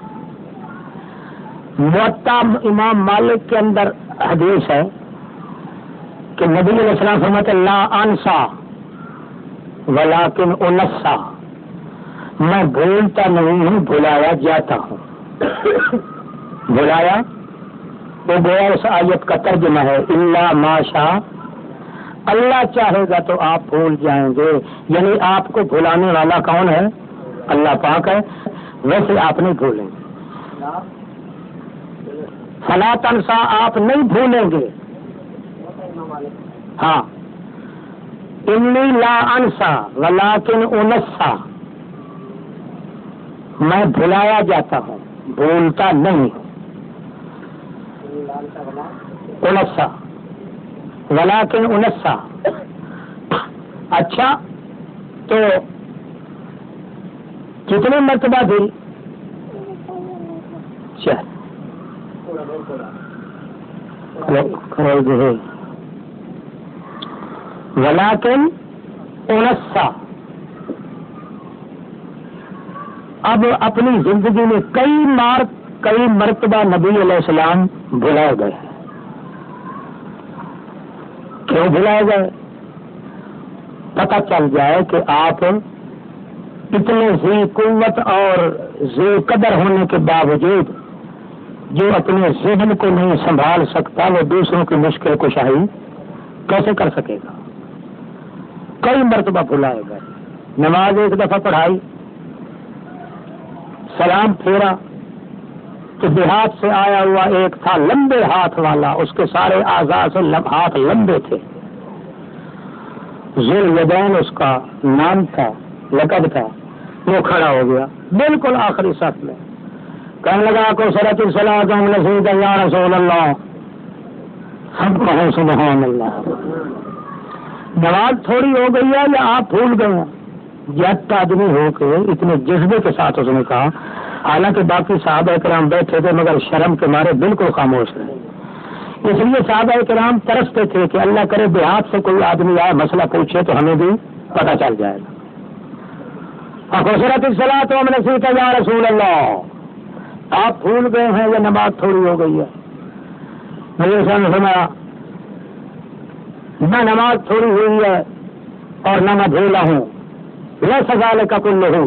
S1: موطا امام مالک کے اندر حدیث ہے کہ نبی علیہ السلام فرماتے ہیں لا انسا ولیکن انسا، میں بھولتا نہیں ہوں، بھلایا جاتا ہوں. بھلایا وہ گویا اس آیت کا ترجمہ ہے الا ما شاء، اللہ چاہے گا تو آپ بھول جائیں گے. یعنی آپ کو بھلانے والا کون ہے؟ اللہ پاک ہے، ویسے آپ نہیں بھولیں گے. فلا تنسا آپ نہیں بھولیں گے. ہاں انی لا انسا ولکن انسا، میں بھلایا جاتا ہوں بھولتا نہیں. انسا ولکن انسا. اچھا تو کتنے مرتبہ بھی ولیکن انسا. اب اپنی زندگی میں کئی مرتبہ نبی علیہ السلام بھلائے گئے. کیوں بھلائے گئے؟ پتہ چل جائے کہ آپ اتنے ذی قوت اور ذی قدر ہونے کے باوجود جو اپنے ذہن کو نہیں سنبھال سکتا وہ دوسروں کی مشکل کشائی کیسے کر سکے گا. کئی مرتبہ بھلائے گئے. نماز ایک دفعہ پڑھائی، سلام پھیرا تو دیہات سے آیا ہوا ایک تھا لمبے ہاتھ والا، اس کے سارے اعضاء سے ہاتھ لمبے تھے. ذوالیدین اس کا نام تھا، لقب تھا. وہ کھڑا ہو گیا بالکل آخری صف میں، کہنے لگا کو سرت الصلاۃ نسیت یا رسول اللہ. سب کہو سبحان اللہ. نماز تھوڑی ہو گئی ہے یا آپ بھول گئے ہیں؟ جٹ آدمی ہو کے اتنے جذبے کے ساتھ اس نے کہا، حالانکہ باقی صحابہ کرام بیٹھے تھے مگر شرم کے مارے بالکل خاموش رہے. اس لیے صحابہ کرام ترستے تھے کہ اللہ کرے دیہات سے کوئی آدمی آئے مسئلہ پوچھے تو ہمیں بھی پتہ چل جائے گا. سرت الصلاۃ نسیت یا رسول اللہ، آپ بھول گئے ہیں یا نماز تھوڑی ہو گئی ہے؟ مجھے سمجھا نہ نماز تھوڑی ہوئی ہے اور نہ میں بھولا ہوں. لیس ذالک کلہ.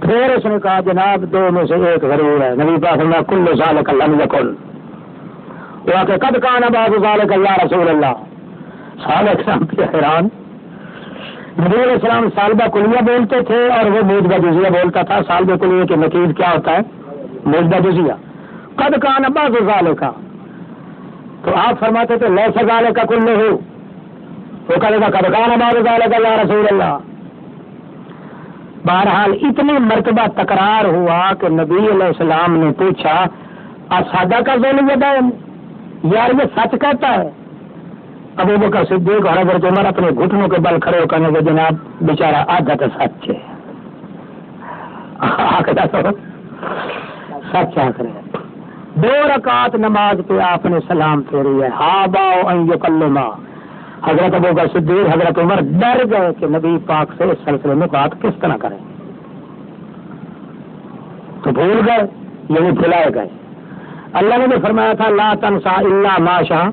S1: پھر اس نے کہا جناب دو میں سے ایک ضرور ہے. نبی پاک فرمایا کل ذالک لم یکن. وہ کہ قد کان بعض ذالک یا رسول اللہ. صحابہ کرام بھی حیران. نبی علیہ السلام سالبہ کلیہ بولتے تھے اور وہ موجبہ جزیہ بولتا تھا. سالبہ کلیہ کے نقیض کیا ہوتا ہے؟ موجبہ جزیہ. قد کان بعض ذالک، تو آپ فرماتے تھے لیس ذالک کلہ. وہ کہے گا قد کان بعض ذالک یا رسول اللہ. بہرحال اتنی مرتبہ تکرار ہوا کہ نبی علیہ السلام نے پوچھا اصحدق ذوالیدین، یار یہ سچ کہتا ہے؟ ابو بکر صدیق اور حضرت عمر اپنے گھٹنوں کے بل کھڑے ہو کرنے کے جناب بیچارہ آدھا تو سچ ہے. سچ آخر ہے. 2 رکعت نماز پہ آپ نے سلام پھیری ہے. ہا باؤ ان یکلما. حضرت ابو بکر صدیق حضرت عمر ڈر گئے کہ نبی پاک سے اس سلسلے میں بات کس طرح کریں، تو بھول گئے یعنی بھلائے گئے. اللہ نے بھی فرمایا تھا لا تنسا الا ما شاء.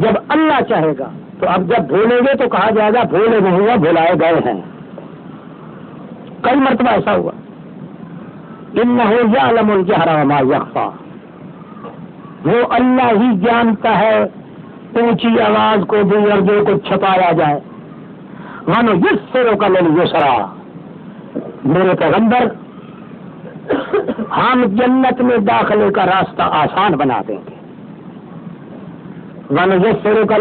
S1: جب اللہ چاہے گا تو اب جب بھولیں گے تو کہا جائے گا بھولے نہیں ہوا بھلائے گئے ہیں. کئی مرتبہ ایسا ہوا. انہ یعلم الجہر وما یخفی. وہ اللہ ہی جانتا ہے اونچی آواز کو بھی اور جو کو چھپایا جائے. وَنُيَسِّرُكَ لِلْيُسْرَىٰ. میرے پیغمبر ہم جنت میں داخلے کا راستہ آسان بنا دیں گے. وَنُيَسِّرُكَ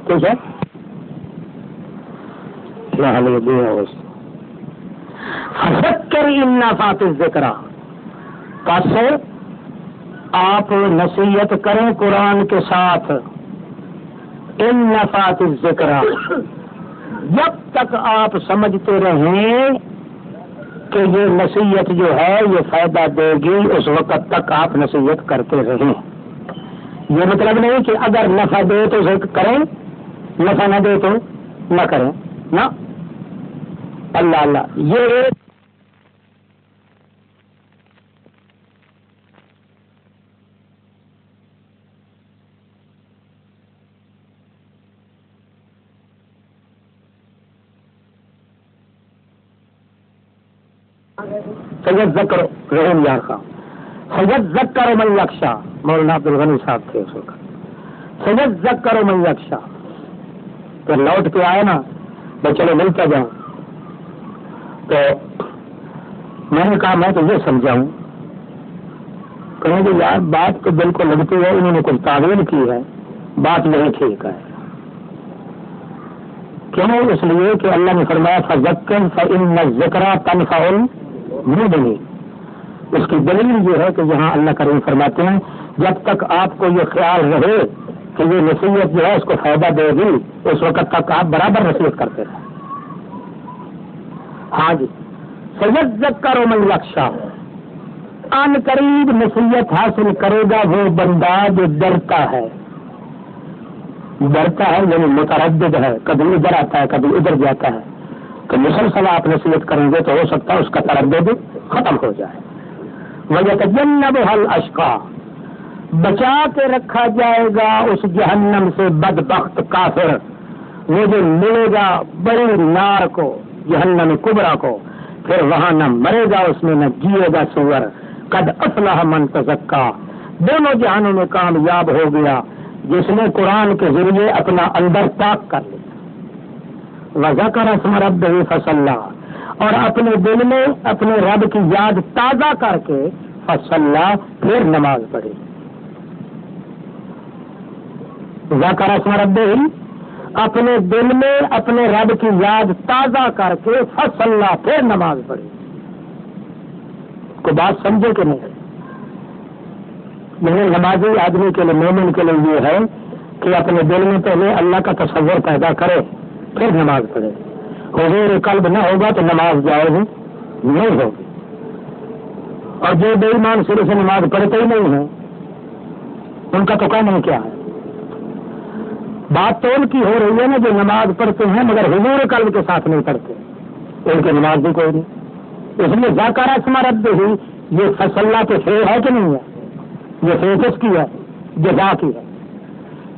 S1: ٹھیک ہے. فَذَكِّرْ إِن نَّفَعَتِ الذِّكْرَىٰ. پس آپ نصیحت کریں قرآن کے ساتھ. ان نفعت الذکر، جب تک آپ سمجھتے رہیں کہ یہ نصیحت جو ہے یہ فائدہ دے گی اس وقت تک آپ نصیحت کرتے رہیں. یہ مطلب نہیں کہ اگر نفع دے تو اسے کریں، نفع نہ دے تو نہ کریں. نہ اللہ اللہ. یہ ایک سید ذکر رحیم یار خان. سید ذکر من یخشا. مولانا عبد الغنی صاحب تھے اس وقت. سید ذکر من یخشا. تو لوٹ کے آئے نا میں چلو ملتا جاؤں تو میں نے کہا میں تو یہ سمجھاؤں. کہیں گے یار بات تو بالکل لگتی ہے, انہوں نے کچھ تعویل کی ہے, بات نہیں ٹھیک ہے. کیوں؟ اس لیے کہ اللہ نے فرمایا فذکر فإن الذکریٰ تنفع المؤمنین. اس کی دلیل یہ ہے کہ یہاں اللہ کریم فرماتے ہیں جب تک آپ کو یہ خیال رہے کہ یہ نصیحت جو ہے اس کو فائدہ دے گی, اس وقت تک آپ برابر نصیحت کرتے رہیں. ہاں جی, سیذکر من یخشیٰ, ان قریب نصیحت حاصل کرے گا وہ بندہ جو ڈرتا ہے. ڈرتا ہے یعنی متردد ہے, کبھی ادھر آتا ہے کبھی ادھر جاتا ہے. تو مسلسل آپ نصیحت کریں گے تو ہو سکتا ہے اس کا تردد ختم ہو جائے. وَيَتَجَنَّبُهَا الْأَشْقَى, بچا کے رکھا جائے گا اس جہنم سے بدبخت کافر, وہ جو ملے گا بڑی نار کو, جہنم کبریٰ کو, پھر وہاں نہ مرے گا اس میں نہ جیے گا سور. قد افلح من تزکا, دونوں جہانوں میں کامیاب ہو گیا جس نے قرآن کے ذریعے اپنا اندر پاک کر لیا. وذکر اسم ربہ فصلی, اور اپنے دل میں اپنے رب کی یاد تازہ کر کے فصلی, پھر نماز پڑھی. ذکر اسم ربہ, اپنے دل میں اپنے رب کی یاد تازہ کر کے فصلی, پھر نماز پڑھی. کو بات سمجھے کہ نہیں؟ یعنی نمازی آدمی کے لیے, مومن کے لیے یہ ہے کہ اپنے دل میں پہلے اللہ کا تصور پیدا کرے پھر نماز پڑھے. حضور قلب نہ ہوگا تو نماز جائز نہیں ہوگی. اور جو بے ایمان شروع سے نماز پڑھتے ہی نہیں ہیں ان کا تو کہنا کیا ہے؟ بات تو ان کی ہو رہی ہے نا جو نماز پڑھتے ہیں مگر حضور قلب کے ساتھ نہیں پڑھتے, ان کی نماز بھی کوئی نہیں. اس لیے ذکر اسم ربہ, یہ فصلی پہ فعل ہے کہ نہیں ہے؟ یہ فعل کس کی ہے؟ جزا کی ہے.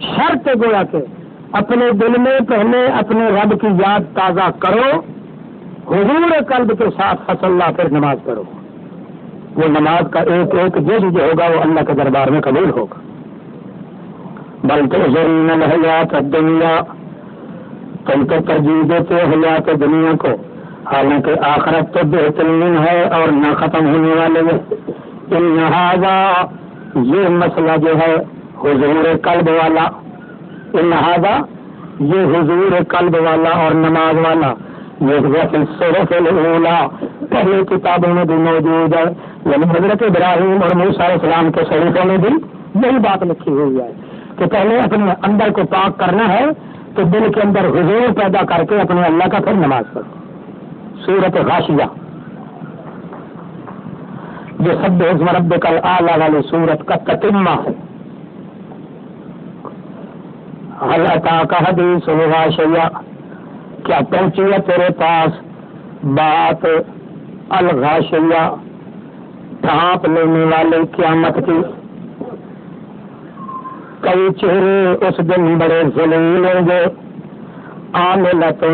S1: شرط گویا کہ اپنے دل میں پہلے اپنے رب کی یاد تازہ کرو, حضور قلب کے ساتھ فصلی, پھر نماز پڑھو. وہ نماز کا ایک ایک جز جو ہوگا وہ اللہ کے دربار میں قبول ہوگا. بل تؤثرون الحیات الدنیا, تم تو ترجیح دیتے حیات دنیا کو, حالانکہ آخرت تو بہترین ہے اور نہ ختم ہونے والے ہے. ان ھذا, یہ مسئلہ جو ہے حضور قلب والا, ان ھذا, یہ حضور قلب والا اور نماز والا, یہ فی الصحف الاولی, پہلی کتابوں میں بھی موجود ہے. یعنی حضرت ابراہیم اور موسیٰ علیہ السلام کے صحیفوں میں بھی یہی بات لکھی ہوئی ہے کہ پہلے اپنے اندر کو پاک کرنا ہے تو دل کے اندر حضور پیدا کر کے اپنے اللہ کا پھر نماز پڑھو. سورۃ غاشیہ جو سبح اسم ربک الاعلی والی سورت کا تتمہ ہے. هل اتاک حدیث الغاشیہ, کیا پہنچی ہے تیرے پاس بات الغاشیہ, ڈھانپ لینے والے قیامت کی. کئی چہرے اس دن بڑے ذلیل ہوں گے, عاملۃ,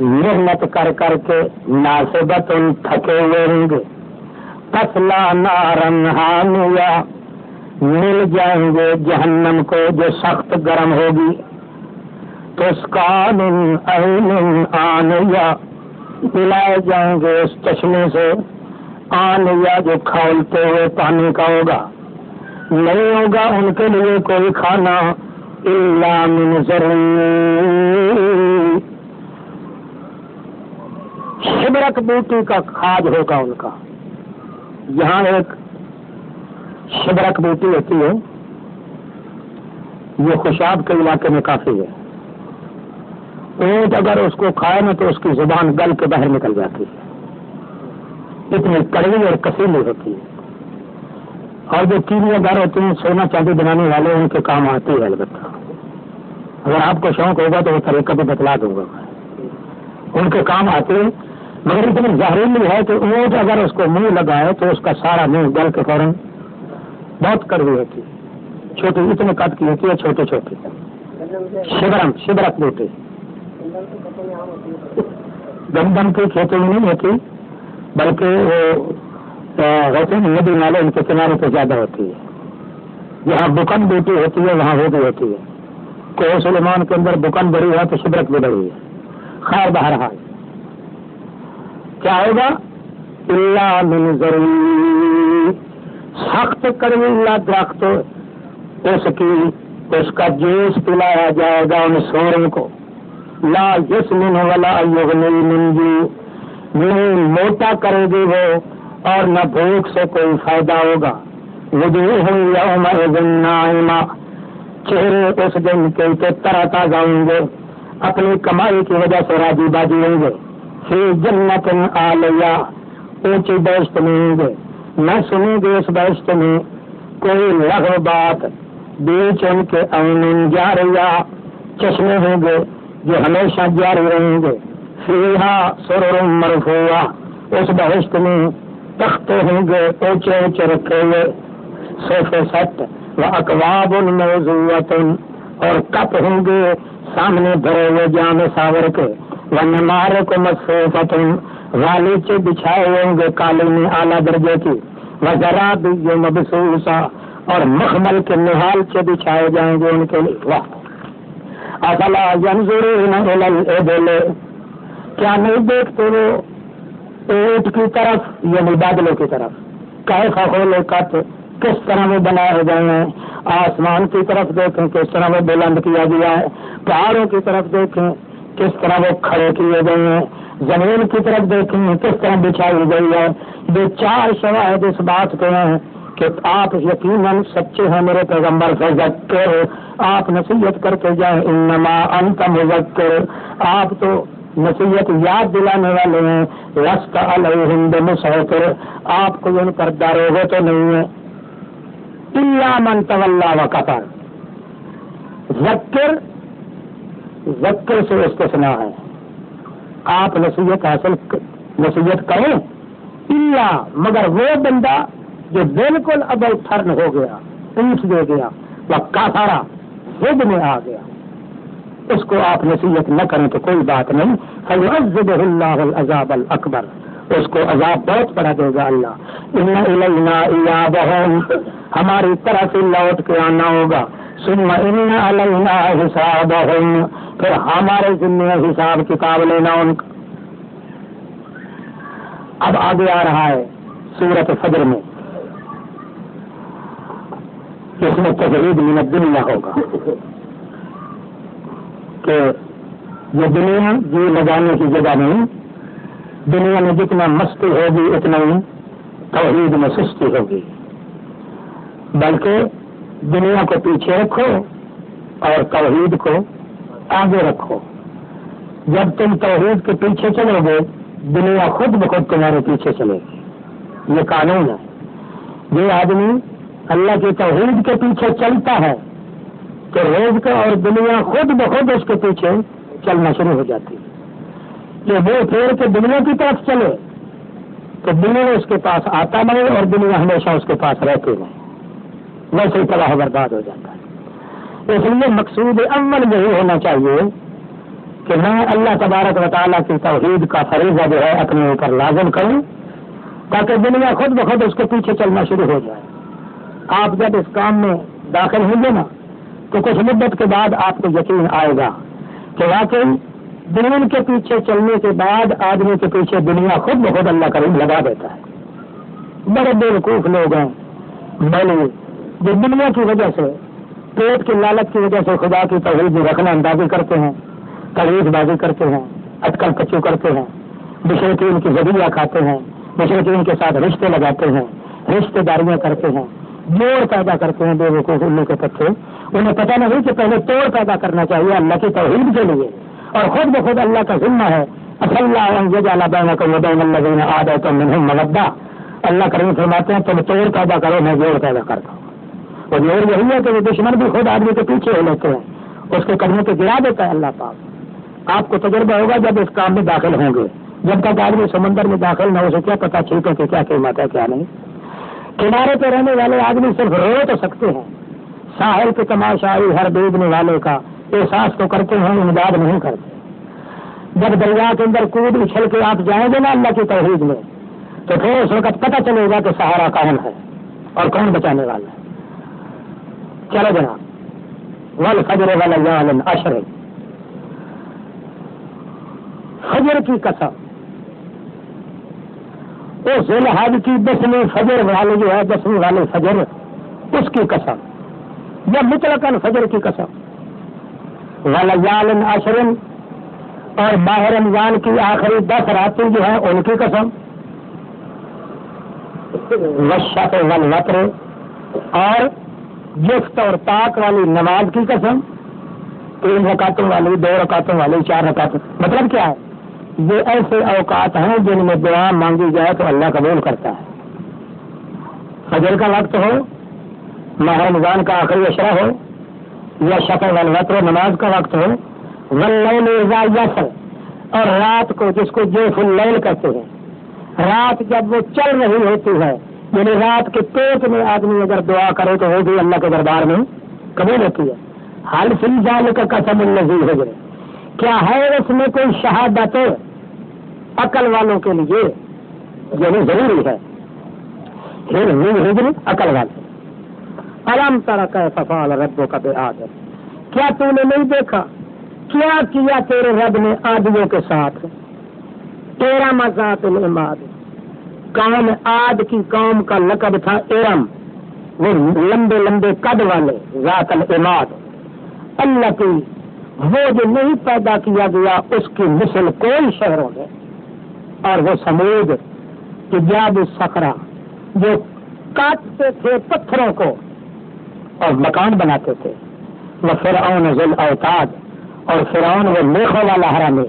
S1: محنت کر کر کے, ناصبۃ, تھکے ہوئے ہوں گے, تصلی نارا حامیہ, مل جائیں گے جہنم کو جو سخت گرم ہوگی. تسقیٰ من عین آنیہ, پلائے جائیں گے اس چشمے سے, آنیہ جو کھولتے ہوئے پانی کا ہوگا. نہیں ہوگا ان کے لیے کوئی کھانا الا من ضرور, شبرک بوٹی کا کھاج ہوگا ان کا. یہاں ایک شبرک بوٹی ہوتی ہے, یہ خوشاب کے علاقے میں کافی ہے. اونٹ اگر اس کو کھائے نا تو اس کی زبان گل کے باہر نکل جاتی ہے, اتنی کڑوی اور کسیلی ہوتی ہے. اور جو کیمیا دار ہوتے ہیں, سونا چاندی بنانے والے, ان کے کام آتی ہے. البتہ اگر آپ کو شوق ہوگا تو وہ طریقہ بھی بتلا دوں گا, ان کے کام آتے ہیں. مگر اتنی زہریلی ہے کہ اونٹ اگر اس کو منہ لگائے تو اس کا سارا منہ گل کے فوراً بہت کڑوی ہوتی ہے. چھوٹی اتنے قد کی ہوتی ہے, چھوٹے چھوٹے. شبرک بوٹی گندم کی کھیتوں میں نہیں ہوتی, بلکہ وہ ہوتے ہیں ندی نالے, ان کے کنارے پہ زیادہ ہوتی ہے. جہاں بکن بوٹی ہوتی ہے وہاں وہ بھی ہوتی ہے. کوہ سلیمان کے اندر بکن بڑی ہے تو شبرک بھی بڑی ہے. خیر بہرحال کیا ہوگا الا من ضروری، سخت کڑوی درخت اس کا جوس پلایا جائے گا ان سوروں کو، لا یسمن ولا یغنی من جوع، نہیں موٹا کرے گی وہ اور نہ بھوک سے کوئی فائدہ ہوگا۔ وجوہ یومئذ ناعمہ، چہرے اس دن کے طرح تازہ ہوں گے، اپنی کمائی کی وجہ سے راضی باجی ہوں گے، فی جنت عالیہ، اونچی بہشت میں ہوں گے، نہ سنیں گے اس بہشت میں کوئی لغو بات، بیچ ان کے عین جاریہ، چشمے ہوں گے جو ہمیشہ جاری رہیں گے، فیہا سرر مرفوعہ، اس بہشت میں تختے ہوں گے اونچے اونچے رکھے ہوئے، صوفے سیٹ، واکواب موضوعۃ، اور کپ ہوں گے سامنے بھرے ہوئے جام ساور کے، ونمارق مصفوفۃ، غالیچے بچھائے ہوئے ہوں گے قالین اعلیٰ درجے کی، وزرابی مبثوثہ، اور مخمل کے نہالچے بچھائے جائیں گے ان کے لیے۔ واہ، افلا ینظرون الی الابل، کیا نہیں دیکھتے وہ اونٹ کی طرف یعنی بادلوں کی طرف، کیف خلقت، کس طرح وہ بنائے گئے ہیں، آسمان کی طرف دیکھیں کس طرح وہ بلند کیا گیا ہے، پہاڑوں کی طرف دیکھیں کس طرح وہ کھڑے کیے گئے ہیں، زمین کی طرف دیکھیں کس طرح بچھائی گئی ہے۔ یہ چار شواہد اس بات کے ہیں کہ آپ یقیناً سچے ہیں میرے پیغمبر، فذکر، آپ نصیحت کرتے جائیں، انما انت مذکر، آپ تو نصیحت یاد دلانے والے ہیں، لست علیہم بمسیطر، آپ کو ان پر داروغ تو نہیں ہے، الا من تولی وکفر، ذکر سے استثناء ہے، آپ نصیحت کریں، الا مگر وہ بندہ جو بالکل اباؤٹ ٹرن ہو گیا، پیچھ دے گیا، وکفر ضد میں آ گیا، اس کو آپ نصیحت نہ کریں تو کوئی بات نہیں، فیعذبہ اللہ العذاب الاکبر، اس کو عذاب بہت بڑا دے گا اللہ۔ ان الینا ایابہم، ہماری طرف لوٹ کے آنا ہوگا، ثم ان علینا حسابہم، پھر ہمارے ذمہ حساب کتاب لینا ان کا۔ اب آگے آ رہا ہے سورۃ فجر میں، اس میں تجرید من الدنیا ہوگا کہ یہ دنیا جی لگانے کی جگہ نہیں، دنیا میں جتنا مستی ہوگی اتنا ہی توحید میں سستی ہوگی، بلکہ دنیا کو پیچھے رکھو اور توحید کو آگے رکھو۔ جب تم توحید کے پیچھے چلو گے دنیا خود بخود تمہارے پیچھے چلے گی، یہ قانون ہے۔ یہ آدمی اللہ کی توحید کے پیچھے چلتا ہے تو روز کا اور دنیا خود بخود اس کے پیچھے چلنا شروع ہو جاتی ہے۔ کہ وہ پھر کے دنیا کی طرف چلے تو دنیا اس کے پاس آتا نہیں اور دنیا ہمیشہ اس کے پاس رہتی نہیں، ویسے ہی تباہ برباد ہو جاتا ہے۔ اس لیے مقصود اول یہی ہونا چاہیے کہ میں اللہ تبارک و تعالیٰ کی توحید کا فریضہ جو ہے اپنے اوپر لازم کروں تاکہ دنیا خود بخود اس کے پیچھے چلنا شروع ہو جائے۔ آپ جب اس کام میں داخل ہوں گے نا تو کچھ مدت کے بعد آپ کو یقین آئے گا کہ واقعی دین کے پیچھے چلنے کے بعد آدمی کے پیچھے دنیا خود بخود اللہ کریم لگا دیتا ہے۔ بڑے بیوقوف لوگ ہیں بھلے جو دنیا کی وجہ سے، پیٹ کی لالچ کی وجہ سے خدا کی توحید میں رکھنا اندازی کرتے ہیں، تجویز بازی کرتے ہیں، اٹکل پچو کرتے ہیں، مشرکین کی ذریعہ کھاتے ہیں، مشرکین کے ساتھ رشتے لگاتے ہیں، رشتے داریاں کرتے ہیں، جوڑ پیدا کرتے ہیں، بے وقوف الو کے پتھر۔ انہیں پتہ نہیں کہ پہلے توڑ پیدا کرنا چاہیے اللہ کی توحید کے لیے، اور خود بخود اللہ کا ذمہ ہے اصل اللہ یجعل بینکم وبین الذین عادیتم منہم مودہ۔ اللہ کریم فرماتے ہیں تم توڑ پیدا کرو میں جوڑ پیدا کرتا ہوں۔ اور جوڑ یہی ہے کہ وہ دشمن بھی خود آدمی کے پیچھے ہو لیتے ہیں، اس کے قدموں پہ گرا دیتا ہے اللہ پاک۔ آپ کو تجربہ ہوگا جب اس کام میں داخل ہوں گے، جب تک آدمی سمندر میں داخل نہ ہو اسے کیا پتا چھیٹوں کی کیا قیمت ہے کیا نہیں۔ کنارے پہ رہنے والے آدمی صرف رو تو سکتے ہیں، ساحل کے تماشائی ہر ڈوبنے والے کا احساس تو کرتے ہیں، امداد نہیں کرتے۔ جب دریا کے اندر کود اچھل کے آپ جائیں گے نا اللہ کی توحید میں تو پھر اس وقت پتہ چلے گا کہ سہارا کون ہے اور کون بچانے والا ہے۔ چلو جناب، والفجر وليال عشر، فجر کی قسم وہ ذوالحج کی 10ویں فجر والے جو ہے 10ویں والے فجر اس کی قسم، یا مطلقاً فجر کی قسم، ولیال عشر اور ماہ رمضان کی آخری 10 راتیں جو ہیں ان کی قسم، والشفع والوتر اور جفت اور طاق والی نماز کی قسم، 3 رکعتوں والی، 2 رکعتوں والی، 4 رکعتوں. مطلب کیا ہے؟ یہ ایسے اوقات ہیں جن میں دعا مانگی جائے تو اللہ قبول کرتا ہے. فجر کا وقت ہو، ماہ رمضان کا آخری عشرہ ہو، یا شفع والوتر نماز کا وقت ہو، واللیل اذا یسر اور رات کو جس کو جوف اللیل کہتے ہیں، رات جب وہ چل رہی ہوتی ہے، یعنی رات کے پیٹ میں آدمی اگر دعا کرے تو وہ بھی اللہ کے دربار میں قبول ہوتی ہے. حل فی ذالک قسم الذی حجر، کیا ہے اس میں کوئی شہادت عقل والوں کے لیے؟ یعنی ضروری ہے حجر عقل والے. الم تر کیف فعل ربک بعاد، کیا تو نے نہیں دیکھا کیا کیا تیرے رب نے عادیوں کے ساتھ؟ ارم ذات العماد، قوم عاد کی قوم کا لقب تھا ارم، وہ لمبے لمبے قد والے، ذات العماد، اللہ کی وہ جو نہیں پیدا کیا گیا اس کی مثل کوئی شہروں میں. اور وہ سمود کہ جاب الصخرہ جو کاٹتے تھے پتھروں کو اور مکان بناتے تھے. وہ فرعون ذو الاوتاد اور فرعون وہ میخوں والا حرامے.